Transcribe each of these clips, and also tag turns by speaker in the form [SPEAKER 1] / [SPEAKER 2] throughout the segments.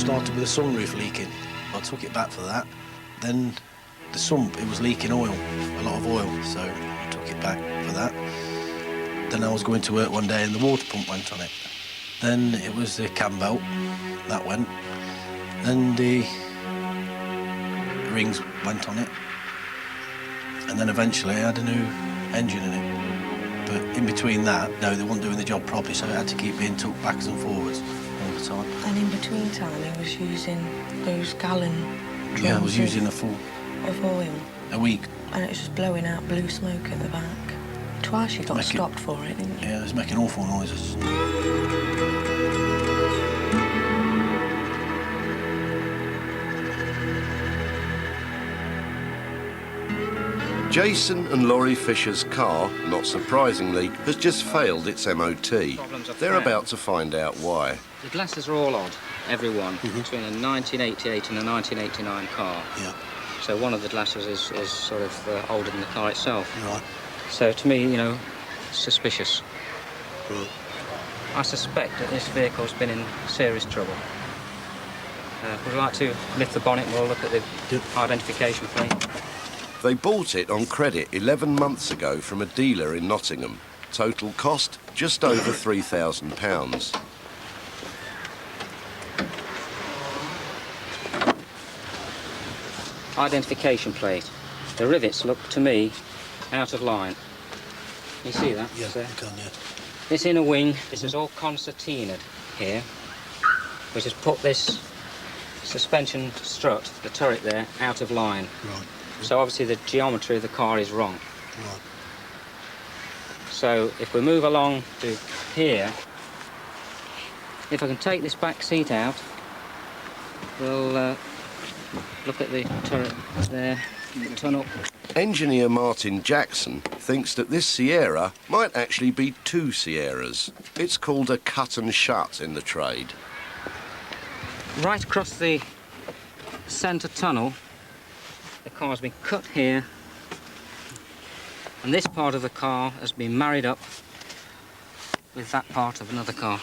[SPEAKER 1] started with the sunroof leaking. I took it back for that. Then the sump, it was leaking oil, a lot of oil, so I took it back for that. Then I was going to work one day and the water pump went on it. Then it was the cam belt, that went. Then the rings went on it. And then eventually I had a new engine in it. But in between that, no, they weren't doing the job properly, so it had to keep being took backwards and forwards all the time.
[SPEAKER 2] And in between time, he was using those gallon drums.
[SPEAKER 1] Yeah, I was using a full...
[SPEAKER 2] of oil.
[SPEAKER 1] A week.
[SPEAKER 2] And it was just blowing out blue smoke at the back. Twice you got stopped for it, didn't you?
[SPEAKER 1] Yeah, it was making awful noises.
[SPEAKER 3] Jason and Laurie Fisher's car, not surprisingly, has just failed its MOT. They're about to find out why.
[SPEAKER 4] The glasses are all odd, every one, between a 1988 and a 1989 car.
[SPEAKER 1] Yeah.
[SPEAKER 4] So one of the glasses is sort of older than the car itself.
[SPEAKER 1] Right.
[SPEAKER 4] So to me, you know, suspicious.
[SPEAKER 1] Right.
[SPEAKER 4] I suspect that this vehicle's been in serious trouble. Would you like to lift the bonnet and we'll look at the identification plate?
[SPEAKER 3] They bought it on credit 11 months ago from a dealer in Nottingham. Total cost, just over £3,000.
[SPEAKER 4] Identification plate. The rivets look, to me, out of line. You see that?
[SPEAKER 1] Yeah, I can, yeah.
[SPEAKER 4] This inner wing, this is all concertinaed here, which has put this suspension strut, the turret there, out of line.
[SPEAKER 1] Right.
[SPEAKER 4] So obviously the geometry of the car is wrong.
[SPEAKER 1] Right.
[SPEAKER 4] So if we move along to here, if I can take this back seat out, we'll look at the turret there, the tunnel.
[SPEAKER 3] Engineer Martin Jackson thinks that this Sierra might actually be two Sierras. It's called a cut and shut in the trade.
[SPEAKER 4] Right across the centre tunnel, the car's been cut here, and this part of the car has been married up with that part of another car.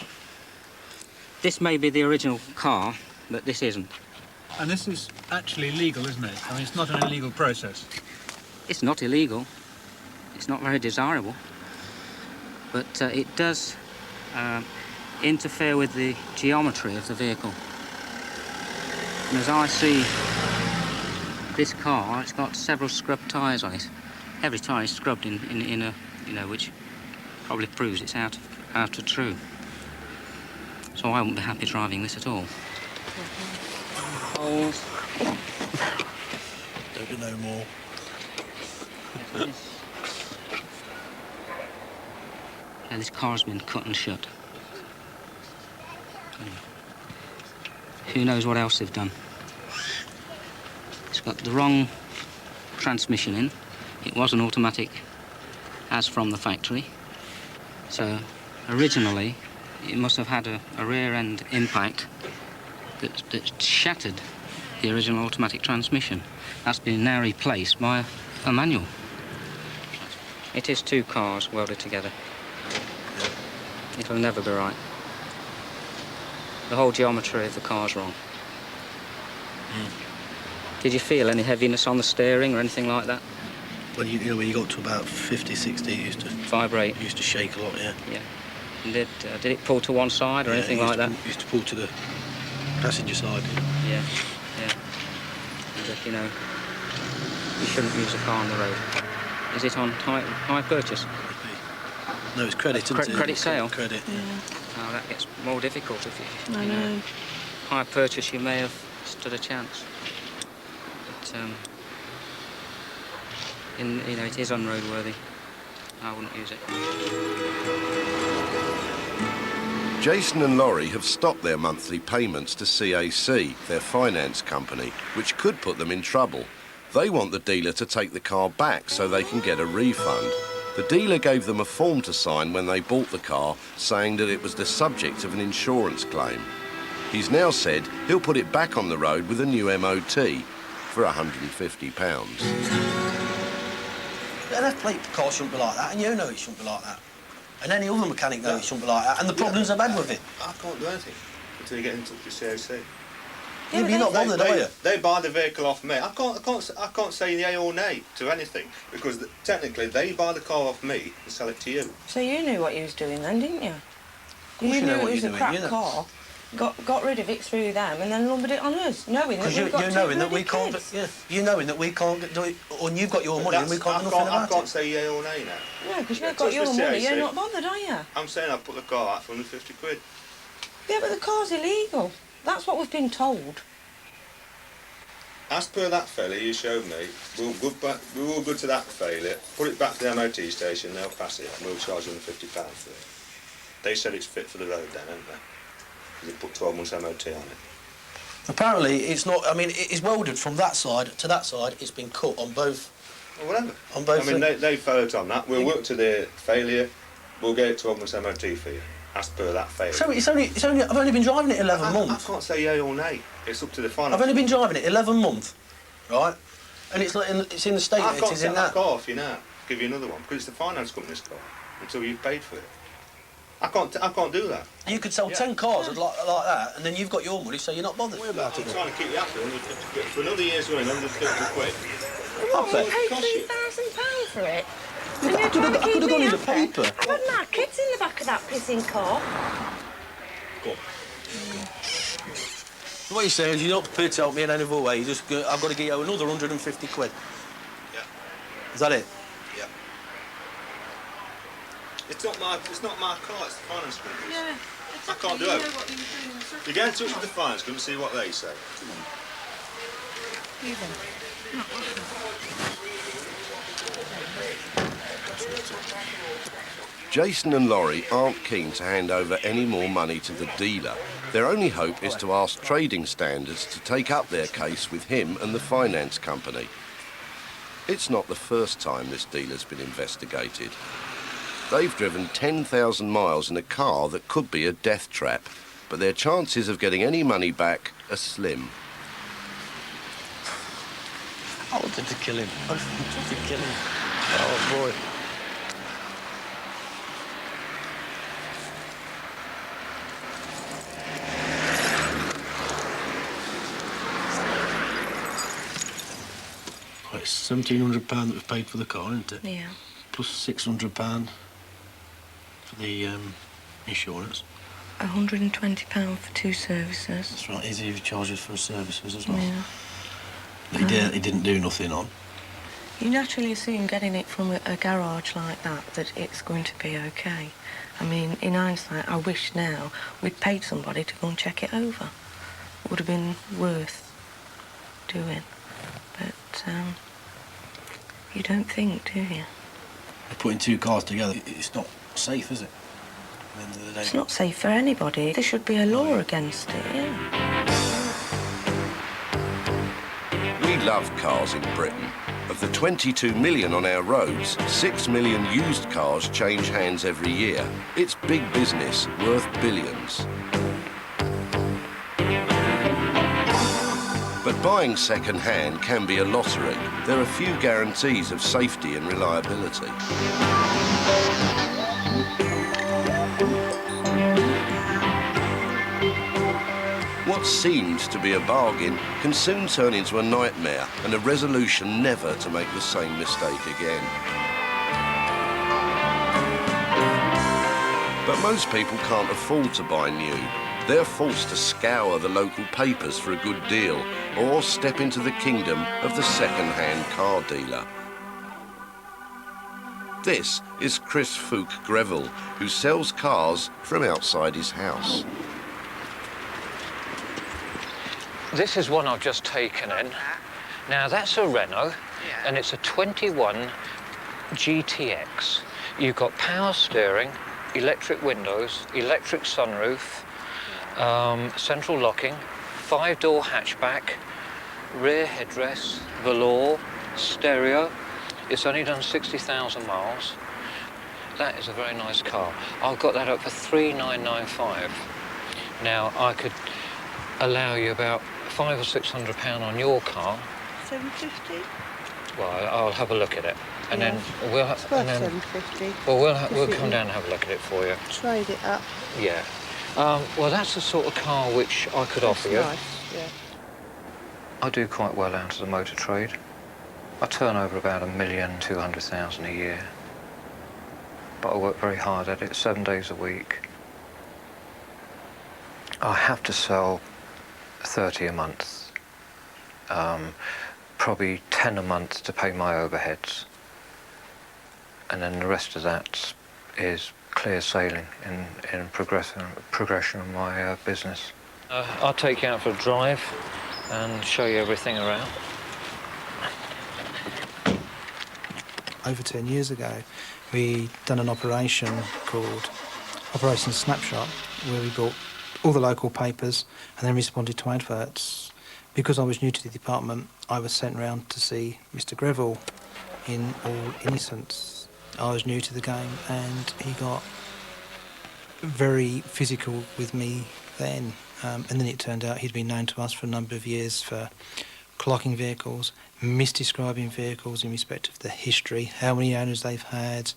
[SPEAKER 4] This may be the original car, but this isn't.
[SPEAKER 5] And this is actually legal, isn't it? I mean, it's not an illegal process.
[SPEAKER 4] It's not illegal. It's not very desirable. But it does interfere with the geometry of the vehicle. And as I see this car, it's got several scrub tyres on it. Every tyre is scrubbed in a, you know, which probably proves it's out of true. So I wouldn't be happy driving this at all. Holes.
[SPEAKER 1] Don't do no more.
[SPEAKER 4] And this car's been cut and shut. Who knows what else they've done? It's got the wrong transmission in. It was an automatic as from the factory. So originally it must have had a rear end impact that shattered the original automatic transmission. That's been now replaced by a manual. It is two cars welded together. It'll never be right. The whole geometry of the car's wrong. Did you feel any heaviness on the steering or anything like that?
[SPEAKER 1] When when you got to about 50, 60, it used to
[SPEAKER 4] vibrate.
[SPEAKER 1] It used to shake a lot, yeah.
[SPEAKER 4] Yeah. And did it pull to one side or anything like that?
[SPEAKER 1] It used to pull to the passenger side.
[SPEAKER 4] Yeah, yeah. And you know, you shouldn't use a car on the road. Is it on hire purchase?
[SPEAKER 1] No, it's credit, isn't it?
[SPEAKER 4] Credit sale?
[SPEAKER 1] Credit, yeah.
[SPEAKER 4] Oh, that gets more difficult if you
[SPEAKER 2] I know.
[SPEAKER 4] Hire purchase, you may have stood a chance. But, it is unroadworthy. I wouldn't use it.
[SPEAKER 3] Jason and Laurie have stopped their monthly payments to CAC, their finance company, which could put them in trouble. They want the dealer to take the car back so they can get a refund. The dealer gave them a form to sign when they bought the car, saying that it was the subject of an insurance claim. He's now said he'll put it back on the road with a new MOT for £150.
[SPEAKER 1] An F-plate car shouldn't be like that, and you know it shouldn't be like that. And any other mechanic knows it shouldn't be like that, and the problems I've had with it.
[SPEAKER 6] I can't do anything until you get in touch with CAC.
[SPEAKER 2] Yeah,
[SPEAKER 1] you're not bothered, are you?
[SPEAKER 6] They buy the vehicle off me. I can't say yay or nay to anything because technically they buy the car off me and sell it to you.
[SPEAKER 2] So you knew what you was doing then, didn't you?
[SPEAKER 1] You know
[SPEAKER 2] knew
[SPEAKER 1] what
[SPEAKER 2] it was
[SPEAKER 1] you're
[SPEAKER 2] a
[SPEAKER 1] doing,
[SPEAKER 2] crap
[SPEAKER 1] you know.
[SPEAKER 2] car, got rid of it through them, and then lumbered it on us, knowing that
[SPEAKER 1] Because
[SPEAKER 2] we've got
[SPEAKER 1] you're
[SPEAKER 2] two
[SPEAKER 1] knowing that
[SPEAKER 2] bloody
[SPEAKER 1] we can't.
[SPEAKER 2] kids.
[SPEAKER 1] Yeah, you knowing that we can't do it, or you've got your money and we can't do nothing
[SPEAKER 6] I
[SPEAKER 1] about
[SPEAKER 6] can't
[SPEAKER 1] it.
[SPEAKER 6] say yay or nay now.
[SPEAKER 2] No, because
[SPEAKER 6] Yeah,
[SPEAKER 2] you've got
[SPEAKER 6] touch
[SPEAKER 2] your
[SPEAKER 6] the
[SPEAKER 2] money,
[SPEAKER 6] CAC.
[SPEAKER 2] you're not bothered, are you?
[SPEAKER 6] I'm saying I'll put the car out for 150 quid.
[SPEAKER 2] Yeah, but the car's illegal. That's what we've been told.
[SPEAKER 6] As per that fella you showed me, we're all good to that failure. Put it back to the MOT station, they'll pass it, and we'll charge them £50 for it. They said it's fit for the road then, haven't they? They put 12 months MOT on it.
[SPEAKER 1] Apparently, it's not. I mean, it is welded from that side to that side. It's been cut on both.
[SPEAKER 6] Well, whatever.
[SPEAKER 1] On both.
[SPEAKER 6] I mean, they failed on that. We'll work to their failure. We'll get 12 months MOT for you, as per that failure.
[SPEAKER 1] So it's only. I've only been driving it 11 months.
[SPEAKER 6] I can't say yay or nay. It's up to the finance.
[SPEAKER 1] I've only been driving it 11 months, right? And it's in the state
[SPEAKER 6] I
[SPEAKER 1] that it
[SPEAKER 6] can't
[SPEAKER 1] is
[SPEAKER 6] take
[SPEAKER 1] in
[SPEAKER 6] that
[SPEAKER 1] that.
[SPEAKER 6] car off you now. Give you another one because it's the finance company's car until you've paid for it. I can't do that.
[SPEAKER 1] You could sell 10 cars like that, and then you've got your money, so you're not bothered.
[SPEAKER 6] I'm trying to keep you happy. For another year's running, under 50 quid.
[SPEAKER 2] What,
[SPEAKER 1] bet.
[SPEAKER 2] we paid £3,000 for it? And
[SPEAKER 1] I
[SPEAKER 2] you're
[SPEAKER 1] could have
[SPEAKER 2] trying to keep
[SPEAKER 1] gone
[SPEAKER 2] me
[SPEAKER 1] in the
[SPEAKER 2] happy?
[SPEAKER 1] paper.
[SPEAKER 2] I've had my kids in the back of that pissing car.
[SPEAKER 1] What you're saying is you're not prepared to help me in any other way. You just I've got to give you another 150 quid.
[SPEAKER 6] Yeah.
[SPEAKER 1] Is that it?
[SPEAKER 6] Yeah. It's not my car. It's the finance company's.
[SPEAKER 2] Yeah.
[SPEAKER 6] I can't do it. You get in touch with the finance company and see what they say.
[SPEAKER 3] Jason and Laurie aren't keen to hand over any more money to the dealer. Their only hope is to ask trading standards to take up their case with him and the finance company. It's not the first time this dealer's been investigated. They've driven 10,000 miles in a car that could be a death trap, but their chances of getting any money back are slim.
[SPEAKER 1] I wanted to kill him. I wanted to kill him. Oh, boy. Well, it's £1,700 that we've paid for the car, isn't it?
[SPEAKER 2] Yeah.
[SPEAKER 1] Plus £600 for the insurance.
[SPEAKER 2] £120 for 2 services.
[SPEAKER 1] That's right, easy charges for services as well.
[SPEAKER 2] Yeah.
[SPEAKER 1] He didn't do nothing on.
[SPEAKER 2] You naturally assume getting it from a garage like that it's going to be okay. I mean, in hindsight, I wish now we'd paid somebody to go and check it over. It would have been worth doing. But you don't think, do you?
[SPEAKER 1] Putting 2 cars together, it's not safe, is it? At the end of the day.
[SPEAKER 2] It's not safe for anybody. There should be a law against it, yeah.
[SPEAKER 3] We love cars in Britain. Of the 22 million on our roads, 6 million used cars change hands every year. It's big business, worth billions. But buying second-hand can be a lottery. There are few guarantees of safety and reliability. What seemed to be a bargain can soon turn into a nightmare and a resolution never to make the same mistake again. But most people can't afford to buy new. They're forced to scour the local papers for a good deal or step into the kingdom of the second-hand car dealer. This is Chris Fulke-Greville, who sells cars from outside his house.
[SPEAKER 7] This is one I've just taken in. Now, that's a Renault, and it's a 21 GTX. You've got power steering, electric windows, electric sunroof, central locking, 5-door hatchback, rear headrest, velour, stereo. It's only done 60,000 miles. That is a very nice car. I've got that up for £3,995. Now, I could allow you about £500 or £600 on your car.
[SPEAKER 8] £750.
[SPEAKER 7] Well, I'll have a look at it, and then we'll.
[SPEAKER 8] It's worth £750.
[SPEAKER 7] Well, we'll come down and have a look at it for you.
[SPEAKER 8] Trade it up.
[SPEAKER 7] Yeah. Well, that's the sort of car which I could offer you.
[SPEAKER 8] Nice, yeah.
[SPEAKER 7] I do quite well out of the motor trade. I turn over about 1,200,000 a year. But I work very hard at it, 7 days a week. I have to sell 30 a month. Probably 10 a month to pay my overheads. And then the rest of that is clear sailing in progression of my business. I'll take you out for a drive and show you everything around.
[SPEAKER 9] Over 10 years ago, we done an operation called Operation Snapshot, where we bought all the local papers and then responded to adverts. Because I was new to the department, I was sent round to see Mr. Greville in all innocence. I was new to the game and he got very physical with me then. And then it turned out he'd been known to us for a number of years for clocking vehicles, misdescribing vehicles in respect of the history, how many owners they've had,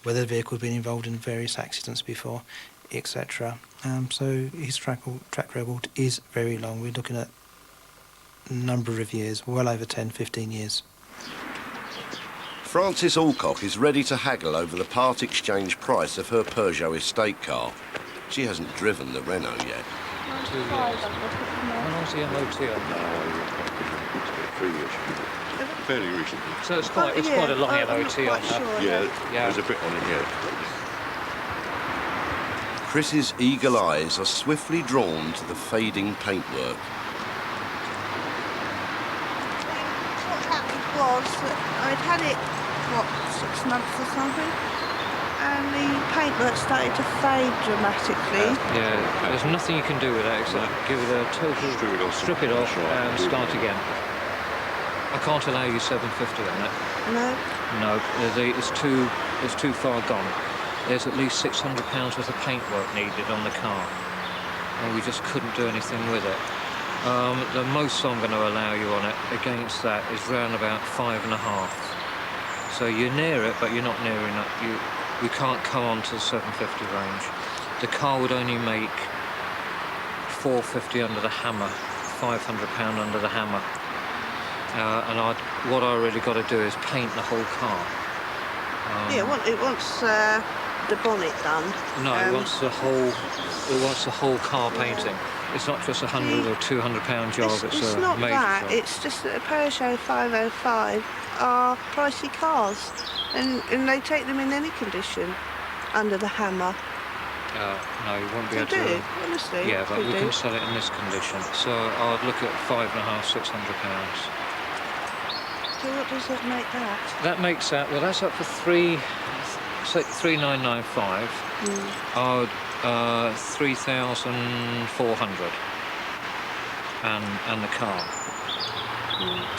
[SPEAKER 9] whether the vehicle had been involved in various accidents before, etc. So his track record is very long. We're looking at a number of years, well over 10, 15 years.
[SPEAKER 3] Frances Alcock is ready to haggle over the part exchange price of her Peugeot estate car. She hasn't driven the Renault yet.
[SPEAKER 7] 2 years. When was the MOT on that?
[SPEAKER 10] 3 years. Fairly recently.
[SPEAKER 7] So it's quite a long MOT on that.
[SPEAKER 10] Sure, yeah, there's a bit on it, yeah.
[SPEAKER 3] Chris's eagle eyes are swiftly drawn to the fading paintwork.
[SPEAKER 8] What happened was that I'd had it, 6 months or something, and the paintwork started to fade dramatically.
[SPEAKER 7] Yeah, there's nothing you can do with that except give it a total strip it off and start again. I can't allow you 750 on that.
[SPEAKER 8] No?
[SPEAKER 7] No, it's too far gone. There's at least £600 worth of paintwork needed on the car, and we just couldn't do anything with it. The most I'm going to allow you on it against that is round about 5.5. So you're near it, but you're not near enough. We can't come on to the 750 range. The car would only make 450 under the hammer, £500 under the hammer. And what I really got to do is paint the whole car.
[SPEAKER 8] It wants the bonnet done.
[SPEAKER 7] No, it wants the whole car painting. It's not just a £100 or £200 job.
[SPEAKER 8] It's
[SPEAKER 7] a
[SPEAKER 8] not
[SPEAKER 7] major
[SPEAKER 8] that.
[SPEAKER 7] job.
[SPEAKER 8] It's just that a Peugeot 505 are pricey cars, and they take them in any condition under the hammer.
[SPEAKER 7] No, you won't be
[SPEAKER 8] They
[SPEAKER 7] able to.
[SPEAKER 8] do, honestly.
[SPEAKER 7] Yeah, but
[SPEAKER 8] they
[SPEAKER 7] we
[SPEAKER 8] do.
[SPEAKER 7] can sell it in this condition. So I'd look at £550, £600.
[SPEAKER 8] So what does that make that?
[SPEAKER 7] That makes that. Well, that's up for 3,995. I'd 3,400, and the car.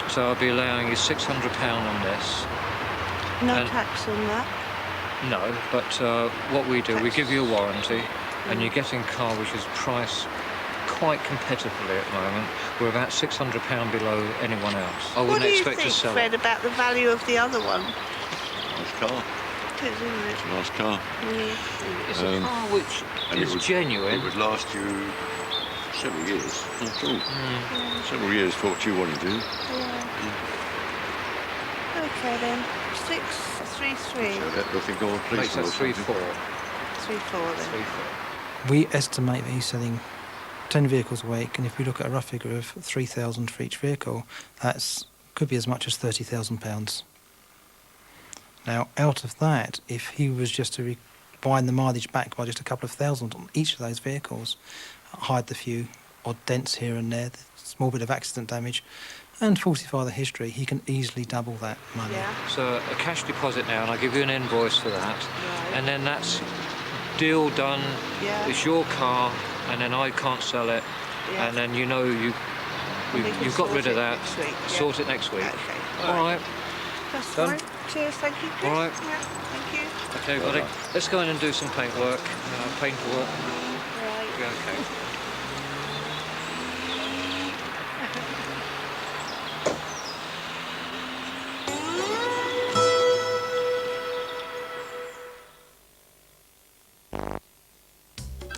[SPEAKER 7] So I'll be allowing you £600 on this.
[SPEAKER 8] No tax on that?
[SPEAKER 7] No, but what we do, we give you a warranty, and you're getting a car which is priced quite competitively at the moment. We're about £600 below anyone else. I wouldn't expect to sell
[SPEAKER 8] Fred,
[SPEAKER 7] it.
[SPEAKER 8] about the value of the other one?
[SPEAKER 10] Nice car.
[SPEAKER 8] It is, isn't it?
[SPEAKER 10] It's a nice car.
[SPEAKER 7] It's a car which is genuine.
[SPEAKER 10] It would last you several years, not all. Several years for what you want to do.
[SPEAKER 8] Okay then, 633.
[SPEAKER 10] So that nothing go on police
[SPEAKER 7] Makes that 3,400.
[SPEAKER 8] 3,400 then.
[SPEAKER 7] 3,400.
[SPEAKER 9] We estimate that he's selling 10 vehicles a week, and if we look at a rough figure of 3,000 for each vehicle, that's could be as much as £30,000. Now, out of that, if he was just to wind the mileage back by just a couple of thousand on each of those vehicles, hide the few odd dents here and there, the small bit of accident damage, and falsify the history, he can easily double that money.
[SPEAKER 8] Yeah.
[SPEAKER 7] So a cash deposit now, and I'll give you an invoice for that, and then that's deal done.
[SPEAKER 8] Yeah.
[SPEAKER 7] It's your car, and then I can't sell it,
[SPEAKER 8] Yeah.
[SPEAKER 7] and then you know you've got rid of that.
[SPEAKER 8] Next week, yeah.
[SPEAKER 7] Sort it next week.
[SPEAKER 8] Okay.
[SPEAKER 7] All right.
[SPEAKER 8] That's
[SPEAKER 7] Done.
[SPEAKER 8] fine. Cheers, thank you, Chris.
[SPEAKER 7] All right.
[SPEAKER 8] Yeah, thank you.
[SPEAKER 7] Okay, buddy. Let's go in and do some paintwork, paintwork.
[SPEAKER 8] Right.
[SPEAKER 7] Yeah, okay.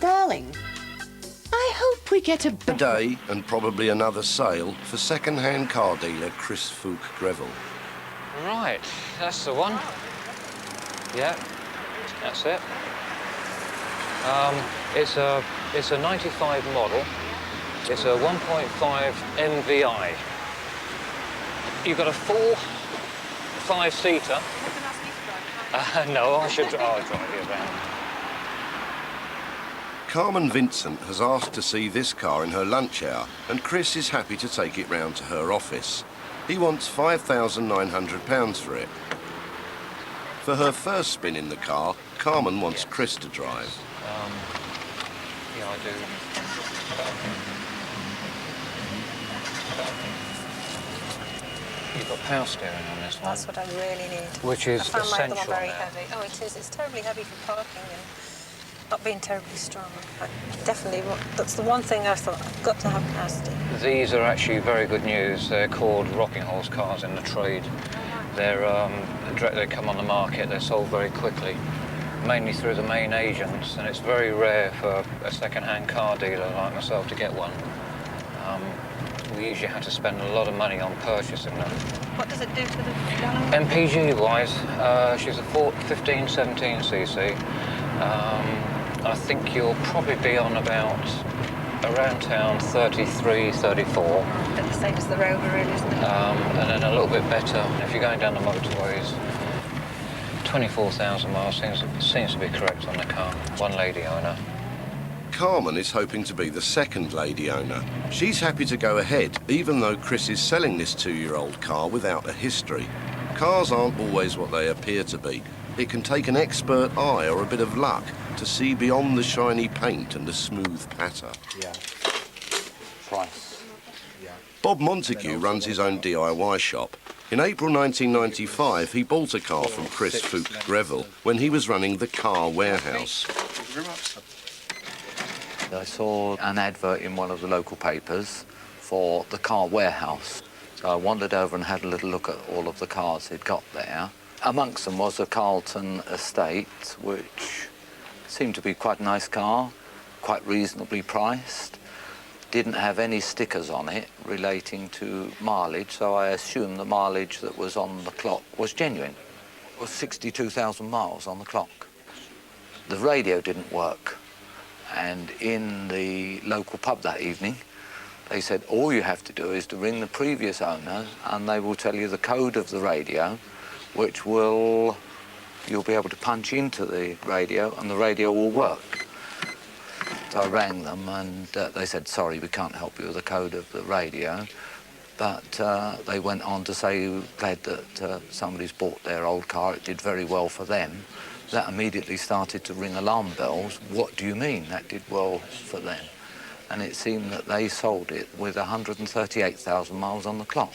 [SPEAKER 11] Darling, I hope we get a...
[SPEAKER 3] A day and probably another sale for second-hand car dealer Chris Fulke-Greville.
[SPEAKER 7] Right, that's the one. Yeah, that's it. It's a 95 model. It's a 1.5 MVI. You've got a full 5-seater. No, I'll drive you around.
[SPEAKER 3] Carmen Vincent has asked to see this car in her lunch hour, and Chris is happy to take it round to her office. He wants £5,900 for it. For her first spin in the car, Carmen wants Chris to drive.
[SPEAKER 7] Yeah, I do. You've got power steering on this one.
[SPEAKER 12] That's what I really need.
[SPEAKER 7] Which is
[SPEAKER 12] I found
[SPEAKER 7] essential
[SPEAKER 12] my other one very
[SPEAKER 7] now.
[SPEAKER 12] heavy. Oh, it is. It's terribly heavy for parking and not being terribly strong. I definitely, that's the one thing I thought, I've got to have power steering.
[SPEAKER 7] These are actually very good news. They're called rocking horse cars in the trade. They come on the market, they're sold very quickly, mainly through the main agents, and it's very rare for a second-hand car dealer like myself to get one. We usually have to spend a lot of money on purchasing them.
[SPEAKER 12] What does it do to the...
[SPEAKER 7] MPG-wise, she's a 15-17cc. I think you'll probably be on about around town 33, 34.
[SPEAKER 12] But the same as the Rover, really, isn't it?
[SPEAKER 7] And then a little bit better if you're going down the motorways. 24,000 miles seems to be correct on the car. One lady owner.
[SPEAKER 3] Carmen is hoping to be the second lady owner. She's happy to go ahead, even though Chris is selling this 2-year-old car without a history. Cars aren't always what they appear to be. It can take an expert eye or a bit of luck to see beyond the shiny paint and the smooth patter.
[SPEAKER 13] Yeah. Price. Yeah.
[SPEAKER 3] Bob Montague runs his own DIY shop. In April 1995, he bought a car from Chris Fulke-Greville when he was running the car warehouse.
[SPEAKER 13] I saw an advert in one of the local papers for the car warehouse. So I wandered over and had a little look at all of the cars he'd got there. Amongst them was a Carlton Estate, which seemed to be quite a nice car, quite reasonably priced. Didn't have any stickers on it relating to mileage, so I assumed the mileage that was on the clock was genuine. It was 62,000 miles on the clock. The radio didn't work. And in the local pub that evening, they said, all you have to do is to ring the previous owner and they will tell you the code of the radio, which you'll be able to punch into the radio and the radio will work. So I rang them and they said, sorry, we can't help you with the code of the radio. But they went on to say, glad that somebody's bought their old car, it did very well for them. That immediately started to ring alarm bells. What do you mean that did well for them? And it seemed that they sold it with 138,000 miles on the clock.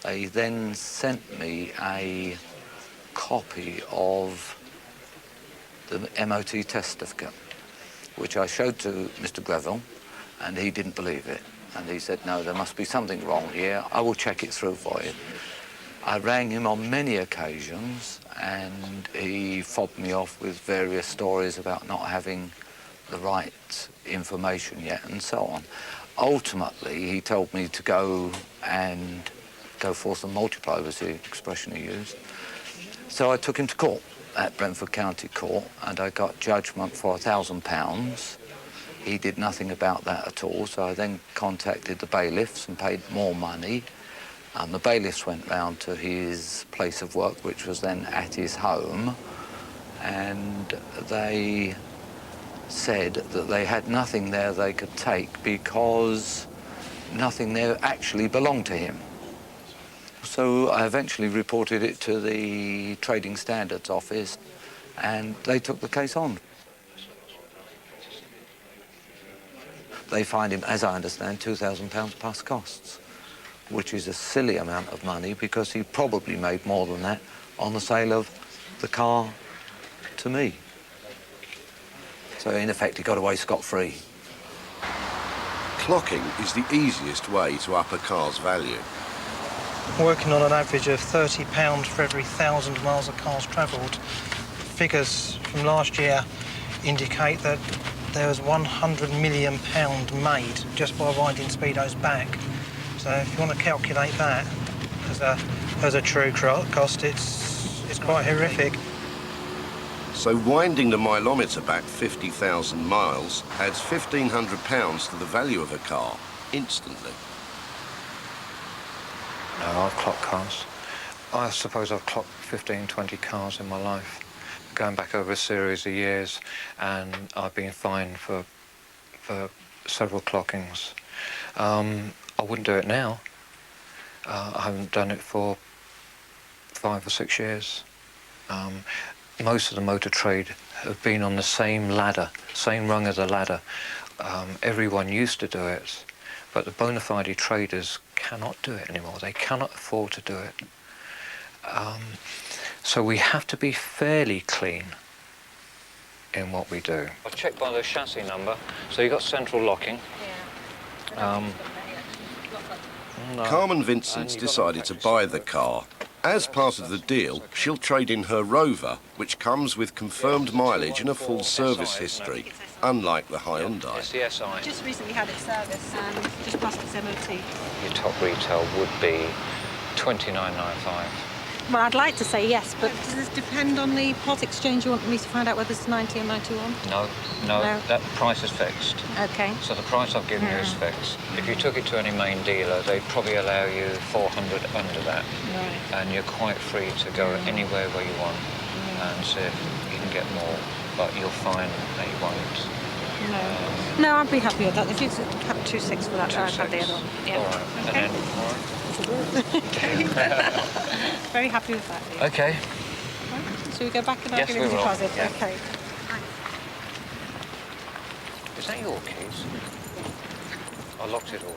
[SPEAKER 13] They then sent me a copy of the MOT test certificate, which I showed to Mr. Greville, and he didn't believe it. And he said, no, there must be something wrong here. I will check it through for you. I rang him on many occasions, and he fobbed me off with various stories about not having the right information yet, and so on. Ultimately, he told me to go forth and multiply, was the expression he used. So I took him to court at Brentford County Court, and I got judgment for £1,000. He did nothing about that at all, so I then contacted the bailiffs and paid more money. The bailiffs went round to his place of work, which was then at his home, and they said that they had nothing there they could take because nothing there actually belonged to him. So I eventually reported it to the Trading Standards Office, and they took the case on. They fined him, as I understand, £2,000 plus costs, which is a silly amount of money because he probably made more than that on the sale of the car to me. So in effect, he got away scot-free.
[SPEAKER 3] Clocking is the easiest way to up a car's value.
[SPEAKER 9] Working on an average of £30 for every 1,000 miles a car's travelled. Figures from last year indicate that there was £100 million made just by winding speedos back. So if you want to calculate that as a true cost, it's quite horrific.
[SPEAKER 3] So winding the mileometer back 50,000 miles adds £1,500 to the value of a car instantly.
[SPEAKER 7] No, I've clocked cars. I suppose I've clocked 15, 20 cars in my life, going back over a series of years, and I've been fined for several clockings. I wouldn't do it now. I haven't done it for 5 or 6 years. Most of the motor trade have been on the same ladder, same rung as a ladder. Everyone used to do it, but the bona fide traders cannot do it anymore. They cannot afford to do it. So we have to be fairly clean in what we do. I'll check by the chassis number. So you've got central locking.
[SPEAKER 12] Yeah.
[SPEAKER 7] No.
[SPEAKER 3] Carmen Vincent's decided to buy the car. As part of the deal, she'll trade in her Rover, which comes with confirmed mileage and a full service history, unlike the Hyundai.
[SPEAKER 7] It's the SI.
[SPEAKER 12] Just recently had it serviced and just passed its MOT.
[SPEAKER 7] Your top retail would be $29.95.
[SPEAKER 12] Well, I'd like to say yes, but does this depend on the part exchange? You want me to find out whether it's 90 or 91?
[SPEAKER 7] No, that price is fixed.
[SPEAKER 12] Okay.
[SPEAKER 7] So the price I've given you is fixed. If you took it to any main dealer, they'd probably allow you 400 under that.
[SPEAKER 12] Right.
[SPEAKER 7] And you're quite free to go anywhere where you want and see if you can get more, but you'll find that you won't.
[SPEAKER 12] No, I'd be happy with that. If you have 2.6 for that, I'd have the other one. Yeah.
[SPEAKER 7] All right.
[SPEAKER 12] Okay.
[SPEAKER 7] And then, all right.
[SPEAKER 12] Very happy with that. Yeah.
[SPEAKER 7] Okay.
[SPEAKER 12] Right. So we go back and I'll
[SPEAKER 7] Yes,
[SPEAKER 12] give you
[SPEAKER 7] we
[SPEAKER 12] the
[SPEAKER 7] will.
[SPEAKER 12] deposit.
[SPEAKER 7] Yeah.
[SPEAKER 12] Okay.
[SPEAKER 7] Is that your keys? I locked it all.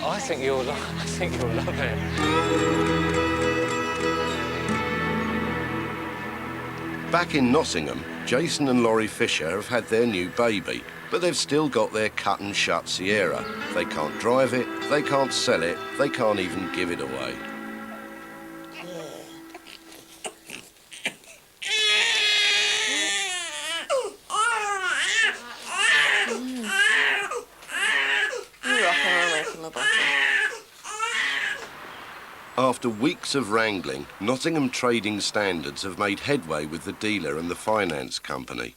[SPEAKER 7] I think you'll love it.
[SPEAKER 3] Back in Nottingham, Jason and Laurie Fisher have had their new baby, but they've still got their cut and shut Sierra. They can't drive it, they can't sell it, they can't even give it away. After weeks of wrangling, Nottingham trading standards have made headway with the dealer and the finance company.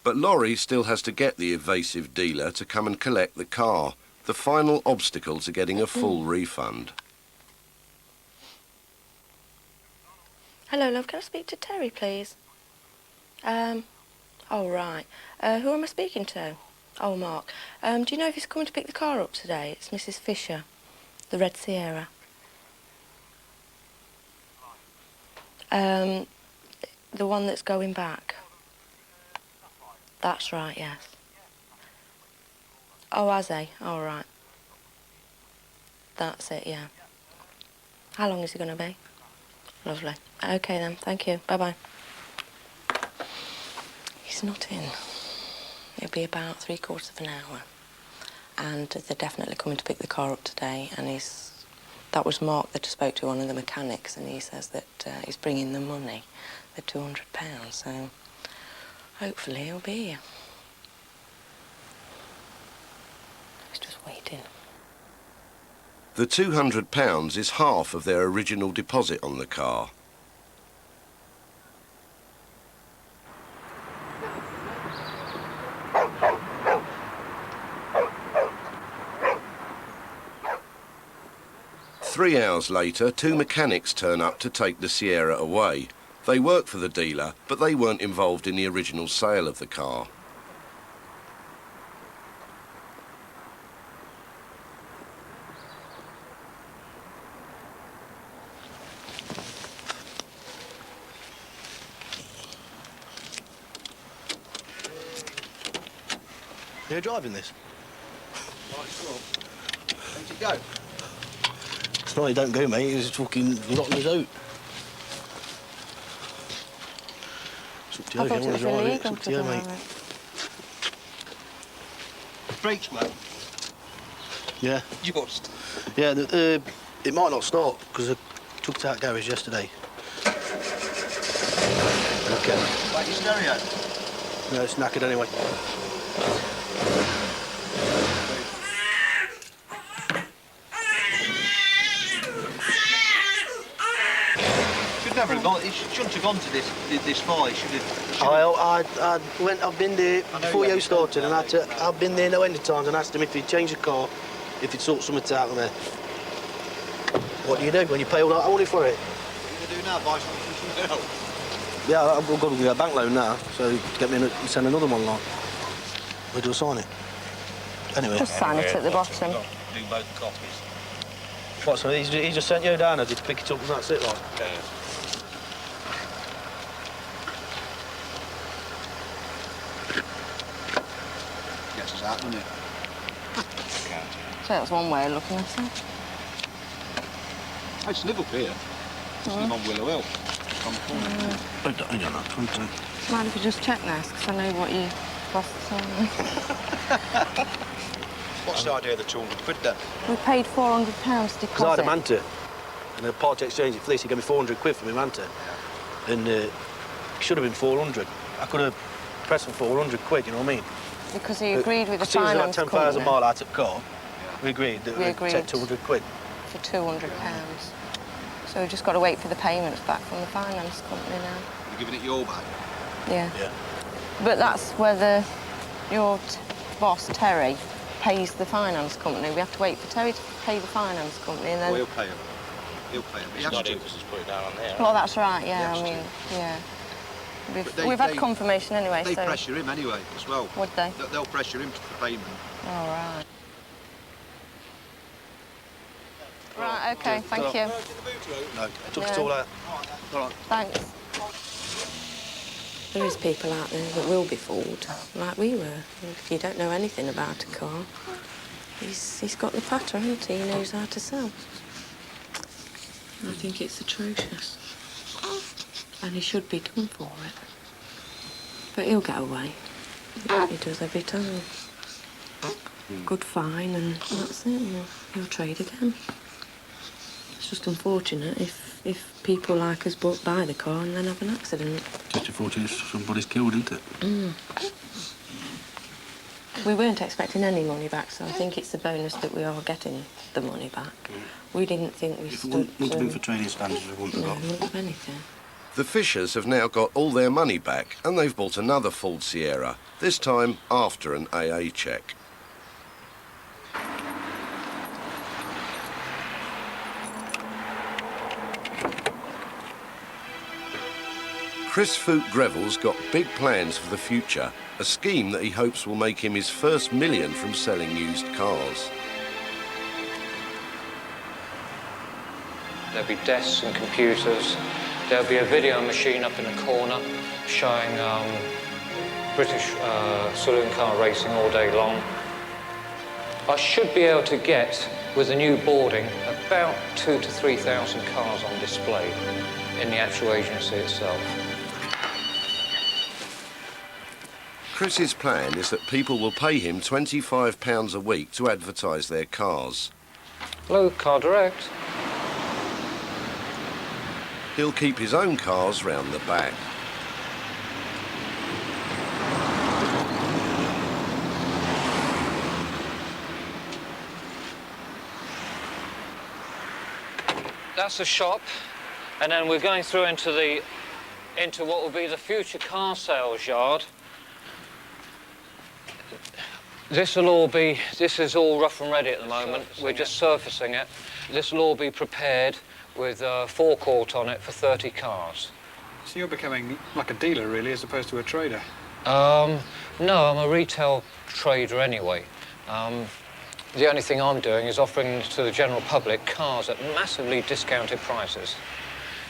[SPEAKER 3] But Laurie still has to get the evasive dealer to come and collect the car, the final obstacle to getting a full refund.
[SPEAKER 2] Hello, love. Can I speak to Terry, please? Oh, right. Who am I speaking to? Oh, Mark. Do you know if he's coming to pick the car up today? It's Mrs. Fisher, the Red Sierra. The one that's going back. That's right, yes. Oh, has he? All right. That's it, yeah. How long is he going to be? Lovely. OK, then. Thank you. Bye-bye. He's not in. It'll be about 3/4 of an hour. And they're definitely coming to pick the car up today, and that was Mark that I spoke to, one of the mechanics, and he says that he's bringing the money, the £200, so hopefully he'll be here. He's just waiting.
[SPEAKER 3] The £200 is half of their original deposit on the car. Three hours later, two mechanics turn up to take the Sierra away. They work for the dealer, but they weren't involved in the original sale of the car.
[SPEAKER 1] You're driving this? Where'd you go? It's not he don't go, mate. He was fucking locking us out. It's up to you if you want to drive it. It's up to you, mate. Brakes, mate. Yeah.
[SPEAKER 5] Just.
[SPEAKER 1] Yeah, it might not start because I took it out garage yesterday. Okay.
[SPEAKER 5] Like your stereo?
[SPEAKER 11] No, it's knackered anyway.
[SPEAKER 14] He shouldn't have gone to this far. He should have.
[SPEAKER 11] I've been there before you started, and I've been there no end of times and asked him if he'd change the car, if he'd sort something out with me. What do you do when you pay all that money for it?
[SPEAKER 14] What are you going to do now? Buy something from somewhere else?
[SPEAKER 11] Yeah, I've got to get a bank loan now, so get me send another one like. Where do I sign it? Anyway.
[SPEAKER 2] Just sign it at the bottom.
[SPEAKER 14] Do both copies.
[SPEAKER 11] What, so he just sent you down, or did you pick it up and that's it, like?
[SPEAKER 14] Yeah. Gets us out, doesn't it?
[SPEAKER 2] So that's one way of looking at it.
[SPEAKER 14] I just live up here. Just live on Willow Hill.
[SPEAKER 11] I don't know, can't I?
[SPEAKER 2] Mind if you just check this, because I know what you cost told me.
[SPEAKER 14] What's the idea of the 200 quid then?
[SPEAKER 2] We paid £400 deposit.
[SPEAKER 11] Because I had a Manta, and the part exchange at Fleece, he gave me 400 quid for my Manta. And it should have been 400. I could have pressed for 400 quid, you know what I mean?
[SPEAKER 2] Because he agreed with the
[SPEAKER 11] finance company. As soon as I had 10,000 mile out of the car, we agreed that we'd take 200 quid.
[SPEAKER 2] For £200. So we've just got to wait for the payments back from the finance company now.
[SPEAKER 14] You're giving it your back?
[SPEAKER 2] Yeah. But that's whether your boss, Terry, pays the finance company. We have to wait for Terry to pay the finance company and then...
[SPEAKER 14] Well, he'll pay him. He'll pay him. He has to.
[SPEAKER 7] Because he's put it down on there.
[SPEAKER 2] Well, that's right, yeah, I mean, yeah. We've had confirmation anyway,
[SPEAKER 14] They
[SPEAKER 2] so...
[SPEAKER 14] pressure him anyway, as well.
[SPEAKER 2] Would they?
[SPEAKER 14] They'll pressure him to the payment.
[SPEAKER 2] All right. Right, OK, thank you.
[SPEAKER 11] No, I took it all out. All right.
[SPEAKER 2] Thanks. There is people out there that will be fooled, like we were. If you don't know anything about a car, he's got the patter, hasn't he? He knows how to sell. I think it's atrocious. And he should be done for it. But he'll get away. He does every time. Good fine and that's it. He'll trade again. It's just unfortunate if people like us buy the car and then have an accident.
[SPEAKER 11] Just unfortunate somebody's killed, isn't it?
[SPEAKER 2] Mm. We weren't expecting any money back, so I think it's a bonus that we are getting the money back. We didn't think we stood...
[SPEAKER 11] If it wouldn't have been for trading standards, we wouldn't have got...
[SPEAKER 2] No, we wouldn't have anything.
[SPEAKER 3] The Fishers have now got all their money back and they've bought another Ford Sierra, this time after an AA check. Chris Fulke-Greville's got big plans for the future, a scheme that he hopes will make him his first million from selling used cars.
[SPEAKER 7] There'll be desks and computers. There'll be a video machine up in the corner showing British saloon car racing all day long. I should be able to get, with the new boarding, about 2,000 to 3,000 cars on display in the actual agency itself.
[SPEAKER 3] Chris's plan is that people will pay him £25 a week to advertise their cars.
[SPEAKER 7] Hello, Car Direct.
[SPEAKER 3] He'll keep his own cars round the back.
[SPEAKER 7] That's the shop, and then we're going through into what will be the future car sales yard. This is all rough and ready at the moment. We're just surfacing it. This will all be prepared with a forecourt on it for 30 cars.
[SPEAKER 5] So you're becoming like a dealer, really, as opposed to a trader?
[SPEAKER 7] No, I'm a retail trader anyway. The only thing I'm doing is offering to the general public cars at massively discounted prices.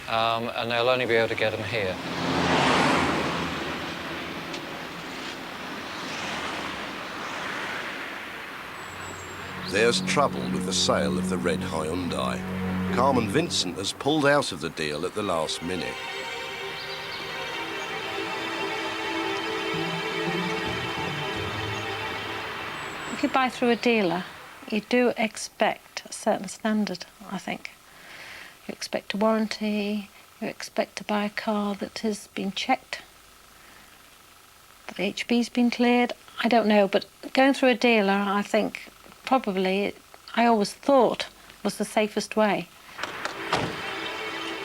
[SPEAKER 7] And they'll only be able to get them here.
[SPEAKER 3] There's trouble with the sale of the red Hyundai. Carmen Vincent has pulled out of the deal at the last minute.
[SPEAKER 12] If you buy through a dealer, you do expect a certain standard, I think. You expect a warranty, you expect to buy a car that has been checked The HB's been cleared. I don't know, but going through a dealer, I think probably, I always thought, was the safest way.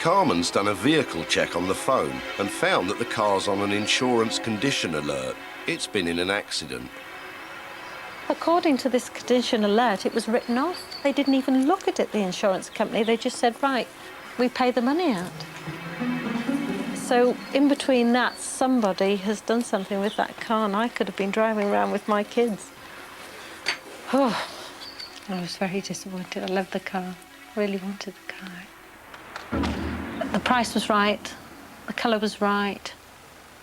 [SPEAKER 3] Carmen's done a vehicle check on the phone and found that the car's on an insurance condition alert. It's been in an accident.
[SPEAKER 12] According to this condition alert, it was written off. They didn't even look at it, the insurance company. They just said, right, we pay the money out. So in between that, somebody has done something with that car, and I could have been driving around with my kids. Oh, I was very disappointed. I loved the car, really wanted the car. The price was right, the colour was right,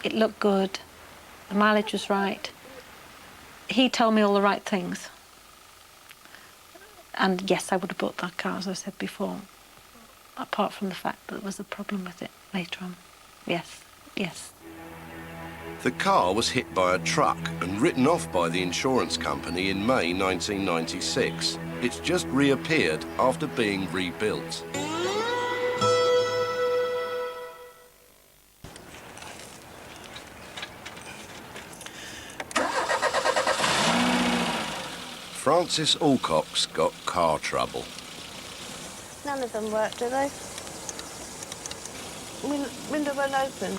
[SPEAKER 12] it looked good, the mileage was right. He told me all the right things. And yes, I would have bought that car, as I said before, apart from the fact that there was a problem with it later on. Yes, yes.
[SPEAKER 3] The car was hit by a truck and written off by the insurance company in May 1996. It's just reappeared after being rebuilt. Francis Alcock's got car trouble.
[SPEAKER 8] None of them work, do they? Window won't open.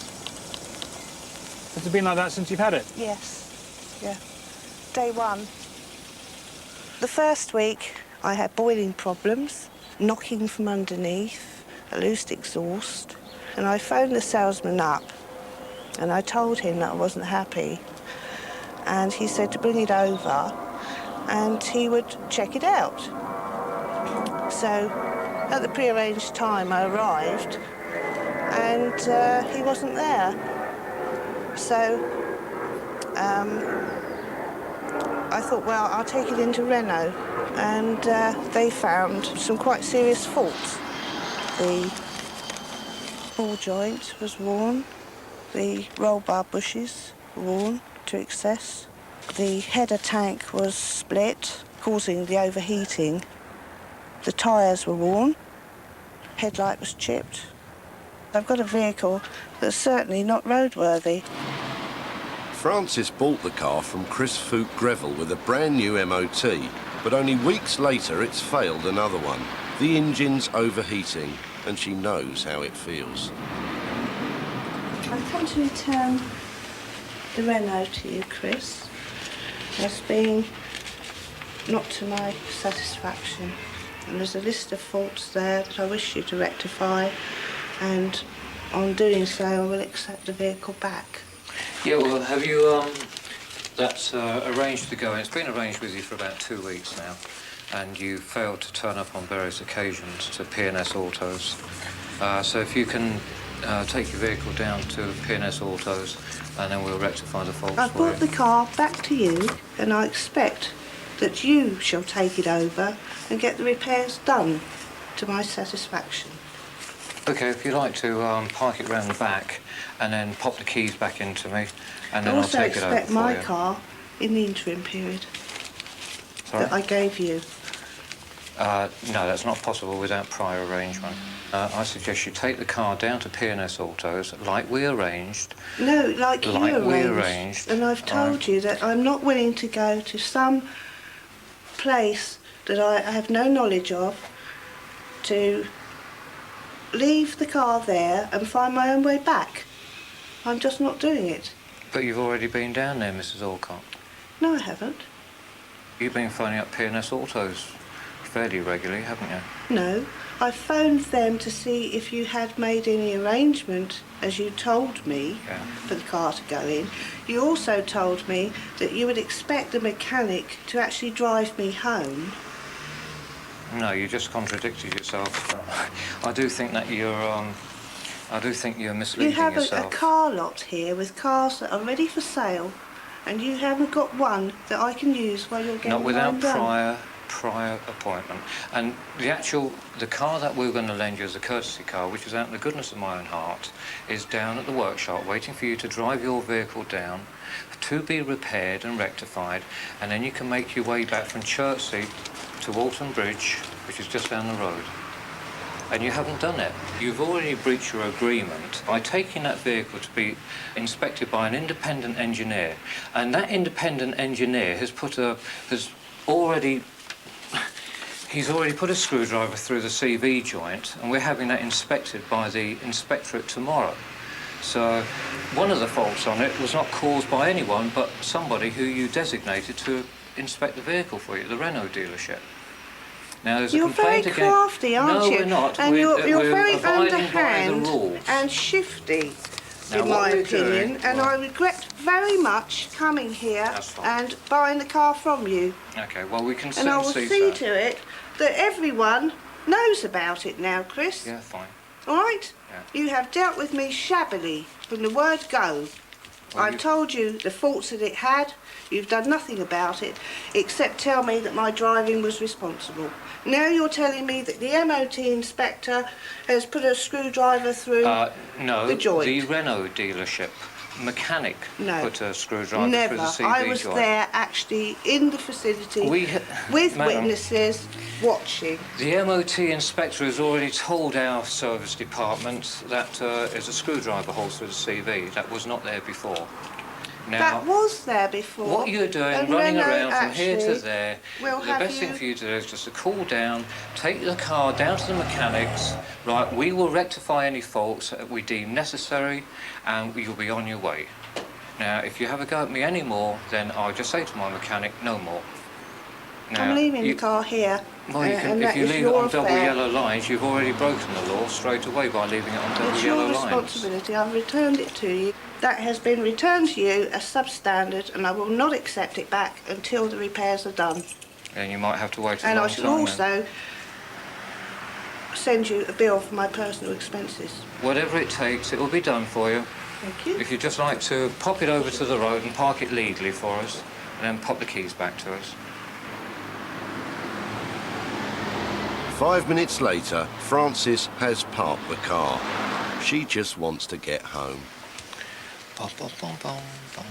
[SPEAKER 5] Has it been like that since you've had it?
[SPEAKER 8] Yes, yeah. Day one. The first week I had boiling problems, knocking from underneath, a loose exhaust, and I phoned the salesman up and I told him that I wasn't happy, and he said to bring it over and he would check it out. So at the prearranged time I arrived and he wasn't there. So I thought, well, I'll take it into Renault, and they found some quite serious faults. The ball joint was worn, the roll bar bushes were worn to excess, the header tank was split, causing the overheating, the tyres were worn, headlight was chipped. I've got a vehicle that's certainly not roadworthy.
[SPEAKER 3] Francis bought the car from Chris Fulke-Greville with a brand new MOT, but only weeks later it's failed another one. The engine's overheating, and she knows how it feels.
[SPEAKER 8] I've come to return the Renault to you, Chris, as being not to my satisfaction. And there's a list of faults there that I wish you to rectify, and on doing so I will accept the vehicle back.
[SPEAKER 7] Yeah, well, have you, that's arranged to go, and it's been arranged with you for about 2 weeks now, and you failed to turn up on various occasions to P&S Autos. So if you can take your vehicle down to P&S Autos, and then we'll rectify the faults.
[SPEAKER 8] I've brought the car back to you, and I expect that you shall take it over and get the repairs done to my satisfaction.
[SPEAKER 7] OK, if you'd like to park it round the back and then pop the keys back into me, and then I'll take it over for you.
[SPEAKER 8] I also expect my car in the interim period.
[SPEAKER 7] Sorry?
[SPEAKER 8] That I gave you.
[SPEAKER 7] No, that's not possible without prior arrangement. I suggest you take the car down to P&S Autos, like we arranged.
[SPEAKER 8] No, like you
[SPEAKER 7] we arranged.
[SPEAKER 8] And I've told you that I'm not willing to go to some place that I have no knowledge of to leave the car there and find my own way back. I'm just not doing it.
[SPEAKER 7] But you've already been down there, Mrs. Alcock.
[SPEAKER 8] No, I haven't.
[SPEAKER 7] You've been phoning up P&S Autos fairly regularly, haven't you?
[SPEAKER 8] No. I phoned them to see if you had made any arrangement, as you told me, for the car to go in. You also told me that you would expect the mechanic to actually drive me home.
[SPEAKER 7] No, you just contradicted yourself. I do think that you're, I do think you're misleading yourself.
[SPEAKER 8] You have a car lot here with cars that are ready for sale, and you haven't got one that I can use while you're getting
[SPEAKER 7] Not without
[SPEAKER 8] mine done.
[SPEAKER 7] prior appointment. And the car that we're going to lend you as a courtesy car, which is out in the goodness of my own heart, is down at the workshop waiting for you to drive your vehicle down to be repaired and rectified, and then you can make your way back from Chertsey to Walton Bridge, which is just down the road. and you haven't done it. You've already breached your agreement by taking that vehicle to be inspected by an independent engineer, and that independent engineer has already put a screwdriver through the CV joint, and we're having that inspected by the inspectorate tomorrow. So one of the faults on it was not caused by anyone but somebody who you designated to inspect the vehicle for you, the Renault dealership. Now, there's a
[SPEAKER 8] you're very
[SPEAKER 7] complaint
[SPEAKER 8] crafty, aren't
[SPEAKER 7] no,
[SPEAKER 8] you?
[SPEAKER 7] we're not.
[SPEAKER 8] And you're very
[SPEAKER 7] abiding
[SPEAKER 8] underhand
[SPEAKER 7] by the rules.
[SPEAKER 8] and shifty,
[SPEAKER 7] Now,
[SPEAKER 8] in
[SPEAKER 7] what
[SPEAKER 8] my
[SPEAKER 7] we're
[SPEAKER 8] opinion.
[SPEAKER 7] doing-
[SPEAKER 8] And I regret very much coming here
[SPEAKER 7] That's fine.
[SPEAKER 8] and buying the car from you.
[SPEAKER 7] Okay, well, we can
[SPEAKER 8] And I will
[SPEAKER 7] see
[SPEAKER 8] see
[SPEAKER 7] that.
[SPEAKER 8] to it that everyone knows about it now, Chris.
[SPEAKER 7] Yeah, fine.
[SPEAKER 8] All right?
[SPEAKER 7] Yeah.
[SPEAKER 8] You have dealt with me shabbily from the word go.
[SPEAKER 7] Well,
[SPEAKER 8] I've told you the faults that it had. You've done nothing about it except tell me that my driving was responsible. Now you're telling me that the MOT inspector has put a screwdriver through
[SPEAKER 7] No,
[SPEAKER 8] the joint.
[SPEAKER 7] the Renault dealership mechanic
[SPEAKER 8] No.
[SPEAKER 7] put a screwdriver
[SPEAKER 8] Never.
[SPEAKER 7] through the CV
[SPEAKER 8] I was
[SPEAKER 7] joint.
[SPEAKER 8] there actually in the facility with
[SPEAKER 7] Madam,
[SPEAKER 8] witnesses watching.
[SPEAKER 7] The MOT inspector has already told our service department that there's a screwdriver hole through the CV. That was not there before. Now,
[SPEAKER 8] That was there before.
[SPEAKER 7] what you're doing,
[SPEAKER 8] and
[SPEAKER 7] running
[SPEAKER 8] Renault
[SPEAKER 7] around from here to
[SPEAKER 8] actually
[SPEAKER 7] there,
[SPEAKER 8] will
[SPEAKER 7] the
[SPEAKER 8] have
[SPEAKER 7] best thing
[SPEAKER 8] you-
[SPEAKER 7] for you to do is just to cool down, take the car down to the mechanics, right, we will rectify any faults that we deem necessary, and you'll be on your way. Now, if you have a go at me anymore, then I'll just say to my mechanic, no more. Now,
[SPEAKER 8] I'm leaving the car here.
[SPEAKER 7] well, you
[SPEAKER 8] and
[SPEAKER 7] can, if
[SPEAKER 8] that
[SPEAKER 7] you
[SPEAKER 8] is
[SPEAKER 7] leave it
[SPEAKER 8] your
[SPEAKER 7] on double
[SPEAKER 8] affair.
[SPEAKER 7] yellow lines, you've already broken the law straight away by leaving it on double
[SPEAKER 8] It's
[SPEAKER 7] yellow
[SPEAKER 8] your
[SPEAKER 7] lines.
[SPEAKER 8] responsibility. I've returned it to you. That has been returned to you as substandard, and I will not accept it back until the repairs are done.
[SPEAKER 7] And you might have to wait a
[SPEAKER 8] And
[SPEAKER 7] long
[SPEAKER 8] I shall
[SPEAKER 7] time then.
[SPEAKER 8] also send you a bill for my personal expenses.
[SPEAKER 7] Whatever it takes, it will be done for you.
[SPEAKER 8] Thank you.
[SPEAKER 7] If you'd just like to pop it over to the road and park it legally for us, and then pop the keys back to us.
[SPEAKER 3] 5 minutes later, Frances has parked the car. She just wants to get home.
[SPEAKER 7] Bum, bum, bum, bum, bum.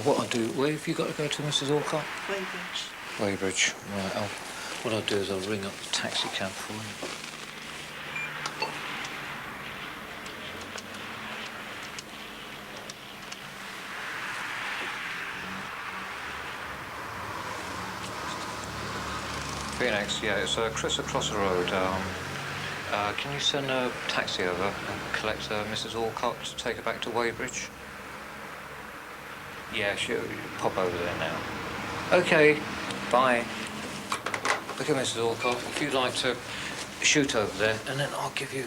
[SPEAKER 7] What I'll do, where have you got to go to, Mrs. Alcott?
[SPEAKER 8] Weybridge.
[SPEAKER 7] Weybridge. Right, what I'll do is I'll ring up the taxi cab for you. Phoenix, yeah, it's Chris across the road. Can you send a taxi over and collect Mrs. Alcott to take her back to Weybridge? Yeah, she'll pop over there now. OK, bye. Look at Mrs. Alcott, if you'd like to shoot over there, and then I'll give you...